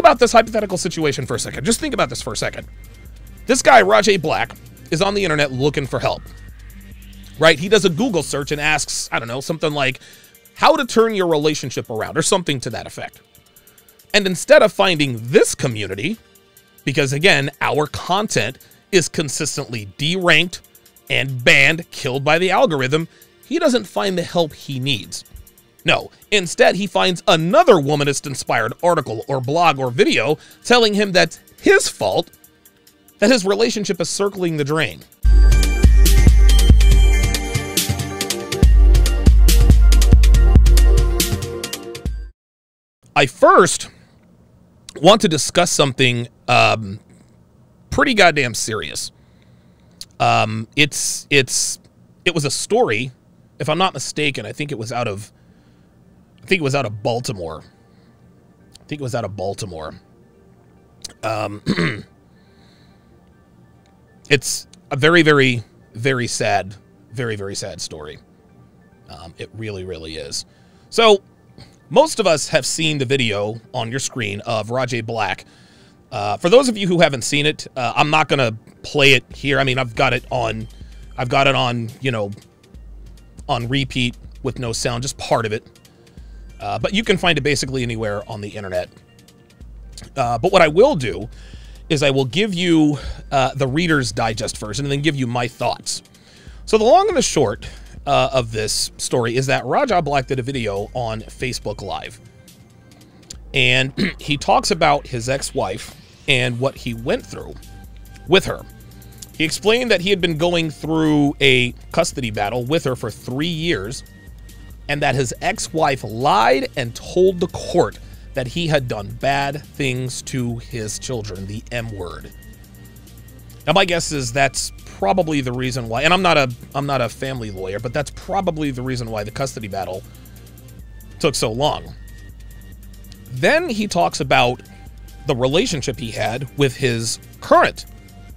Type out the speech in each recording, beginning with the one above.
about this hypothetical situation for a second. Just think about this for a second. This guy, Rajaee Black, is on the internet looking for help, right? He does a Google search and asks, I don't know, something like, how to turn your relationship around, or something to that effect. And instead of finding this community, because again, our content is consistently deranked and banned, killed by the algorithm, he doesn't find the help he needs. No, instead he finds another womanist-inspired article or blog or video telling him that's his fault that his relationship is circling the drain. I first want to discuss something pretty goddamn serious. It was a story, if I'm not mistaken. I think it was out of Baltimore. It's a very, very, very sad, very, very sad story. It really, really is. So most of us have seen the video on your screen of Rajaee Black. For those of you who haven't seen it, I'm not going to play it here. I mean, I've got it on, you know, on repeat with no sound, just part of it. But you can find it basically anywhere on the internet. But what I will do is I will give you the Reader's Digest version and then give you my thoughts. So the long and the short of this story is that Rajaee Black did a video on Facebook Live. And he talks about his ex-wife and what he went through with her. He explained that he had been going through a custody battle with her for 3 years, and that his ex-wife lied and told the court that he had done bad things to his children, the M word. Now, my guess is that's probably the reason why, and I'm not a family lawyer, but that's probably the reason why the custody battle took so long. Then he talks about the relationship he had with his current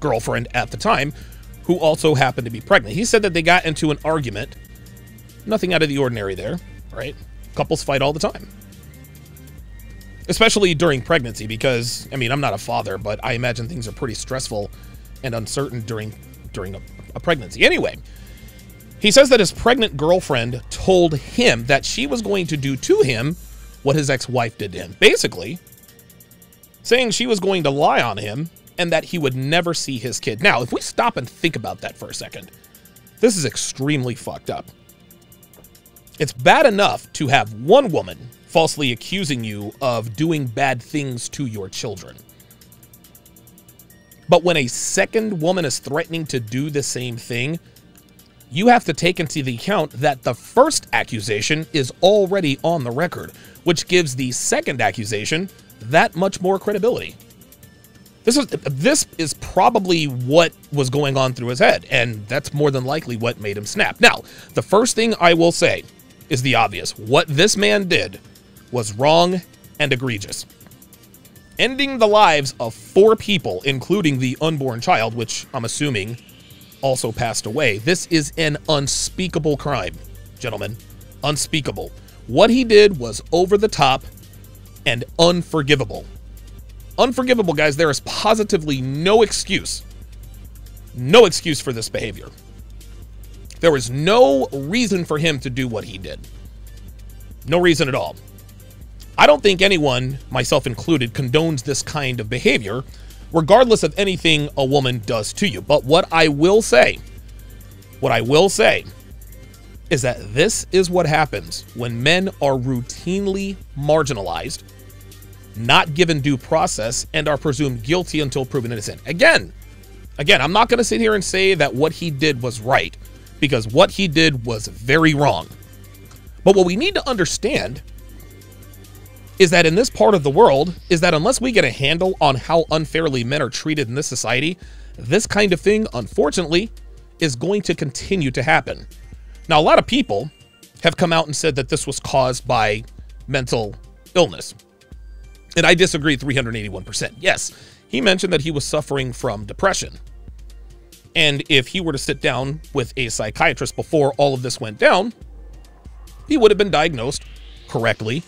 girlfriend at the time, who also happened to be pregnant. He said that they got into an argument. Nothing out of the ordinary there, right? Couples fight all the time. Especially during pregnancy, because, I mean, I'm not a father, but I imagine things are pretty stressful and uncertain during a pregnancy. Anyway, he says that his pregnant girlfriend told him that she was going to do to him what his ex-wife did to him. Basically, saying she was going to lie on him and that he would never see his kid. Now, if we stop and think about that for a second, this is extremely fucked up. It's bad enough to have one woman falsely accusing you of doing bad things to your children. But when a second woman is threatening to do the same thing, you have to take into the account that the first accusation is already on the record, which gives the second accusation that much more credibility. This is probably what was going on through his head, and that's more than likely what made him snap. Now, the first thing I will say is the obvious. What this man did was wrong and egregious. Ending the lives of 4 people, including the unborn child, which I'm assuming also passed away. This is an unspeakable crime, gentlemen. Unspeakable. What he did was over the top and unforgivable. Unforgivable, guys. There is positively no excuse. No excuse for this behavior. There was no reason for him to do what he did. No reason at all. I don't think anyone, myself included, condones this kind of behavior, regardless of anything a woman does to you. But what I will say is that this is what happens when men are routinely marginalized, not given due process, and are presumed guilty until proven innocent. Again, I'm not going to sit here and say that what he did was right, because what he did was very wrong. But what we need to understand is that in this part of the world, is that unless we get a handle on how unfairly men are treated in this society, this kind of thing, unfortunately, is going to continue to happen. Now, a lot of people have come out and said that this was caused by mental illness. And I disagree 381%. Yes, he mentioned that he was suffering from depression. And if he were to sit down with a psychiatrist before all of this went down, he would have been diagnosed correctly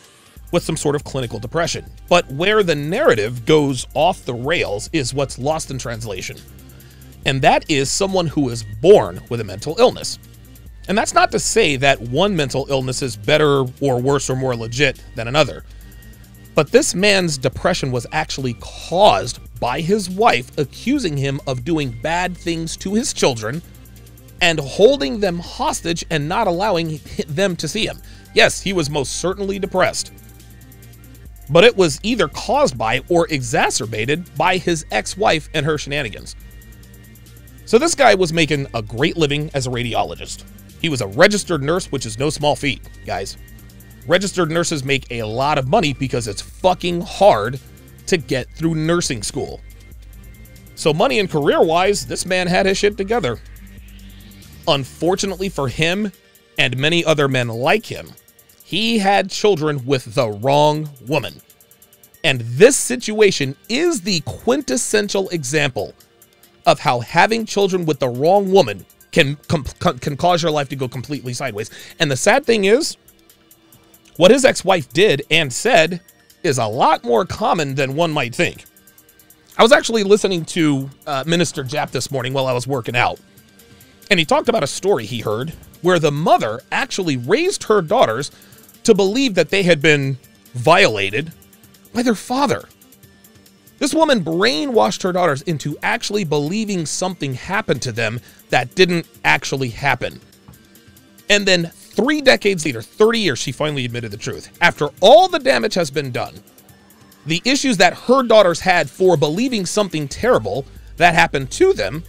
with some sort of clinical depression. But where the narrative goes off the rails is what's lost in translation. And that is someone who is born with a mental illness. And that's not to say that one mental illness is better or worse or more legit than another. But this man's depression was actually caused by his wife accusing him of doing bad things to his children and holding them hostage and not allowing them to see him. Yes, he was most certainly depressed. But it was either caused by or exacerbated by his ex-wife and her shenanigans. So this guy was making a great living as a radiologist. He was a registered nurse, which is no small feat, guys. Registered nurses make a lot of money because it's fucking hard to get through nursing school. So money and career-wise, this man had his shit together. Unfortunately for him and many other men like him, he had children with the wrong woman. And this situation is the quintessential example of how having children with the wrong woman can cause your life to go completely sideways. And the sad thing is, what his ex-wife did and said is a lot more common than one might think. I was actually listening to Minister Jap this morning while I was working out. And he talked about a story he heard where the mother actually raised her daughters to believe that they had been violated by their father. This woman brainwashed her daughters into actually believing something happened to them that didn't actually happen. And then 3 decades later, 30 years, she finally admitted the truth. After all the damage has been done, the issues that her daughters had for believing something terrible that happened to them,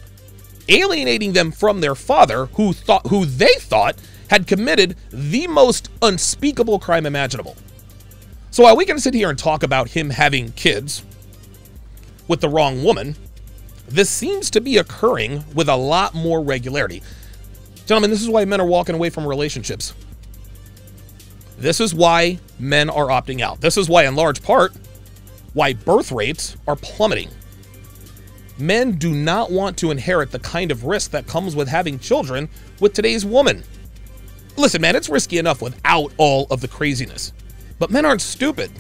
alienating them from their father, who they thought had committed the most unspeakable crime imaginable. So while we can sit here and talk about him having kids with the wrong woman, this seems to be occurring with a lot more regularity. Gentlemen, this is why men are walking away from relationships. This is why men are opting out. This is why, in large part, why birth rates are plummeting. Men do not want to inherit the kind of risk that comes with having children with today's woman. Listen, man, it's risky enough without all of the craziness. But men aren't stupid.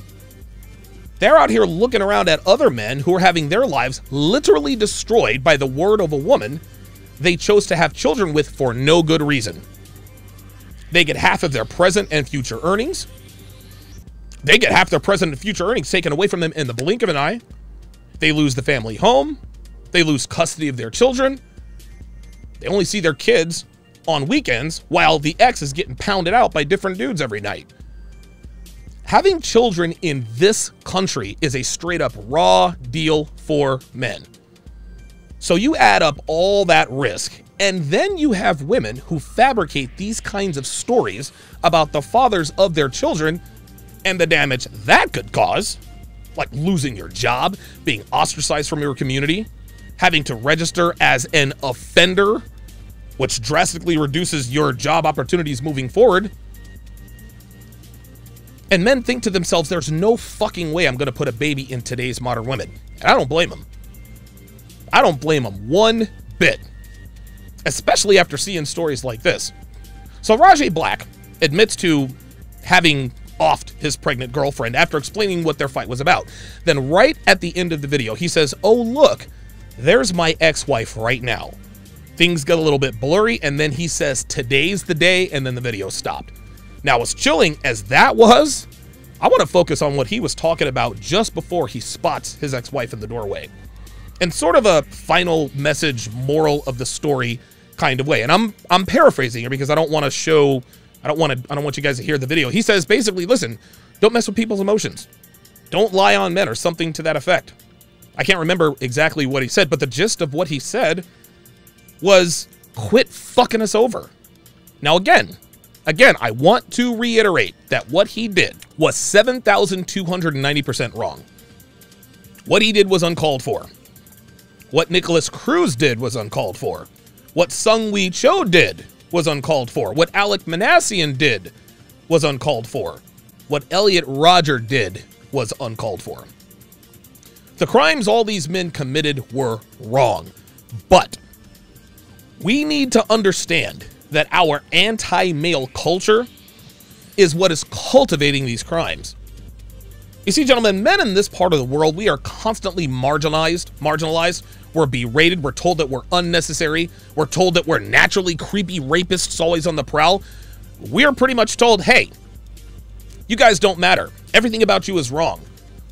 They're out here looking around at other men who are having their lives literally destroyed by the word of a woman they chose to have children with for no good reason. They get half of their present and future earnings. They get half their present and future earnings taken away from them in the blink of an eye. They lose the family home. They lose custody of their children. They only see their kids on weekends while the ex is getting pounded out by different dudes every night. Having children in this country is a straight up raw deal for men. So you add up all that risk, and then you have women who fabricate these kinds of stories about the fathers of their children and the damage that could cause, like losing your job, being ostracized from your community, having to register as an offender, which drastically reduces your job opportunities moving forward. And men think to themselves, there's no fucking way I'm going to put a baby in today's modern women. And I don't blame them. I don't blame them one bit, especially after seeing stories like this. So Rajaee Black admits to having offed his pregnant girlfriend after explaining what their fight was about. Then right at the end of the video, he says, oh, look, there's my ex-wife right now. Things get a little bit blurry, and then he says, today's the day, and then the video stopped. Now, as chilling as that was, I want to focus on what he was talking about just before he spots his ex-wife in the doorway. And sort of a final message, moral of the story kind of way. And I'm paraphrasing here because I don't want to show, I don't want you guys to hear the video. He says basically, listen, don't mess with people's emotions. Don't lie on men or something to that effect. I can't remember exactly what he said, but the gist of what he said was quit fucking us over. Now, again, I want to reiterate that what he did was 7,290% wrong. What he did was uncalled for. What Nicholas Cruz did was uncalled for. What Sung Wee Cho did was uncalled for. What Alec Manassian did was uncalled for. What Elliot Rodger did was uncalled for. The crimes all these men committed were wrong. But we need to understand that our anti-male culture is what is cultivating these crimes. You see, gentlemen, men in this part of the world, we are constantly marginalized. We're berated. We're told that we're unnecessary. We're told that we're naturally creepy rapists always on the prowl. We're pretty much told, hey, you guys don't matter. Everything about you is wrong.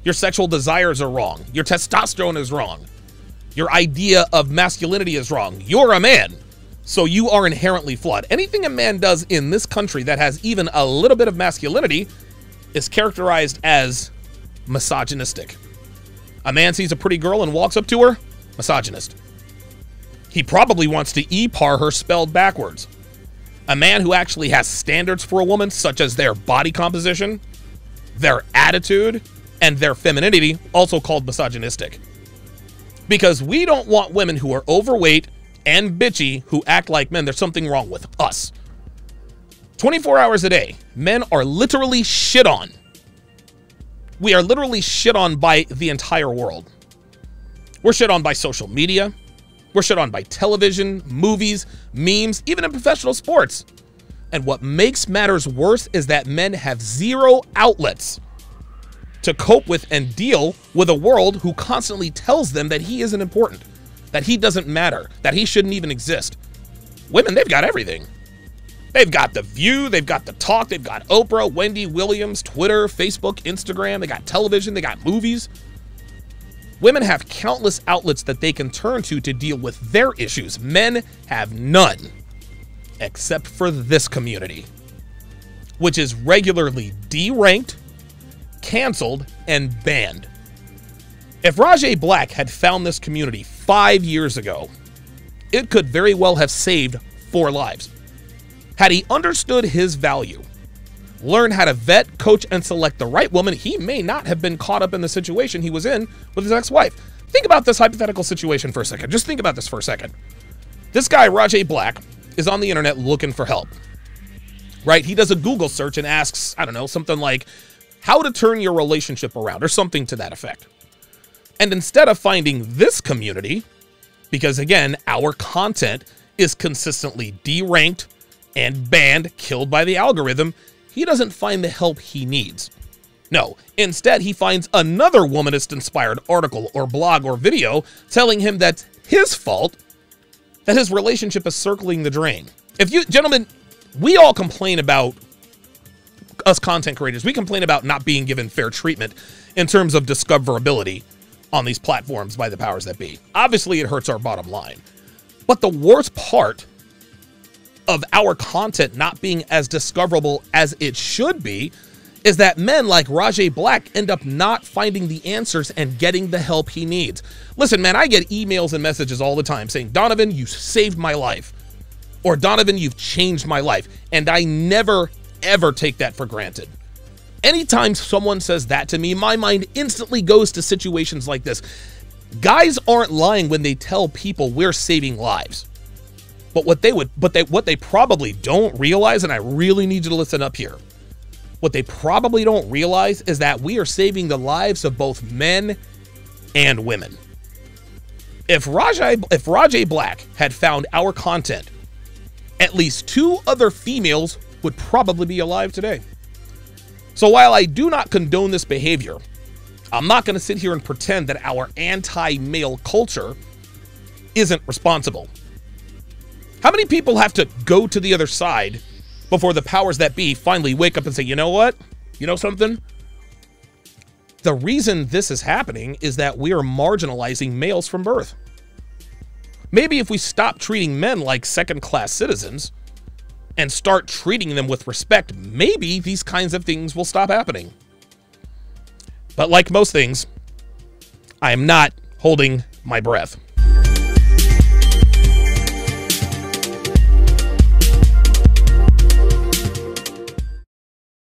Your sexual desires are wrong. Your testosterone is wrong. Your idea of masculinity is wrong. You're a man, so you are inherently flawed. Anything a man does in this country that has even a little bit of masculinity is characterized as misogynistic. A man sees a pretty girl and walks up to her, misogynist. He probably wants to e-par her spelled backwards. A man who actually has standards for a woman, such as their body composition, their attitude, and their femininity, also called misogynistic. Because we don't want women who are overweight and bitchy who act like men. There's something wrong with us. 24 hours a day, men are literally shit on. We are literally shit on by the entire world. We're shit on by social media. We're shit on by television, movies, memes, even in professional sports. And what makes matters worse is that men have zero outlets to cope with and deal with a world who constantly tells them that he isn't important, that he doesn't matter, that he shouldn't even exist. Women, they've got everything. They've got The View, they've got The Talk, they've got Oprah, Wendy Williams, Twitter, Facebook, Instagram, they got television, they got movies. Women have countless outlets that they can turn to deal with their issues. Men have none, except for this community, which is regularly deranked, canceled, and banned. If Rajaee Black had found this community 5 years ago, it could very well have saved 4 lives. Had he understood his value, learned how to vet, coach, and select the right woman, he may not have been caught up in the situation he was in with his ex-wife. Think about this hypothetical situation for a second. Just think about this for a second. This guy, Rajaee Black, is on the internet looking for help, right? He does a Google search and asks, I don't know, something like, how to turn your relationship around, or something to that effect. And instead of finding this community, because again, our content is consistently deranked and banned, killed by the algorithm, he doesn't find the help he needs. No, instead he finds another womanist-inspired article or blog or video telling him that's his fault that his relationship is circling the drain. If you, gentlemen, we all complain about, us content creators, we complain about not being given fair treatment in terms of discoverability on these platforms by the powers that be. Obviously, it hurts our bottom line. But the worst part of our content not being as discoverable as it should be is that men like Rajaee Black end up not finding the answers and getting the help he needs. Listen, man, I get emails and messages all the time saying, Donovan, you saved my life. Or Donovan, you've changed my life. And I never, ever take that for granted. Anytime someone says that to me, my mind instantly goes to situations like this. Guys aren't lying when they tell people we're saving lives. But what they probably don't realize, and I really need you to listen up here, what they probably don't realize is that we are saving the lives of both men and women. If Rajaee Black had found our content, at least 2 other females would probably be alive today. So while I do not condone this behavior, I'm not going to sit here and pretend that our anti-male culture isn't responsible. How many people have to go to the other side before the powers that be finally wake up and say, you know what? You know something? The reason this is happening is that we are marginalizing males from birth. Maybe if we stop treating men like second-class citizens and start treating them with respect, maybe these kinds of things will stop happening. But like most things, I am not holding my breath.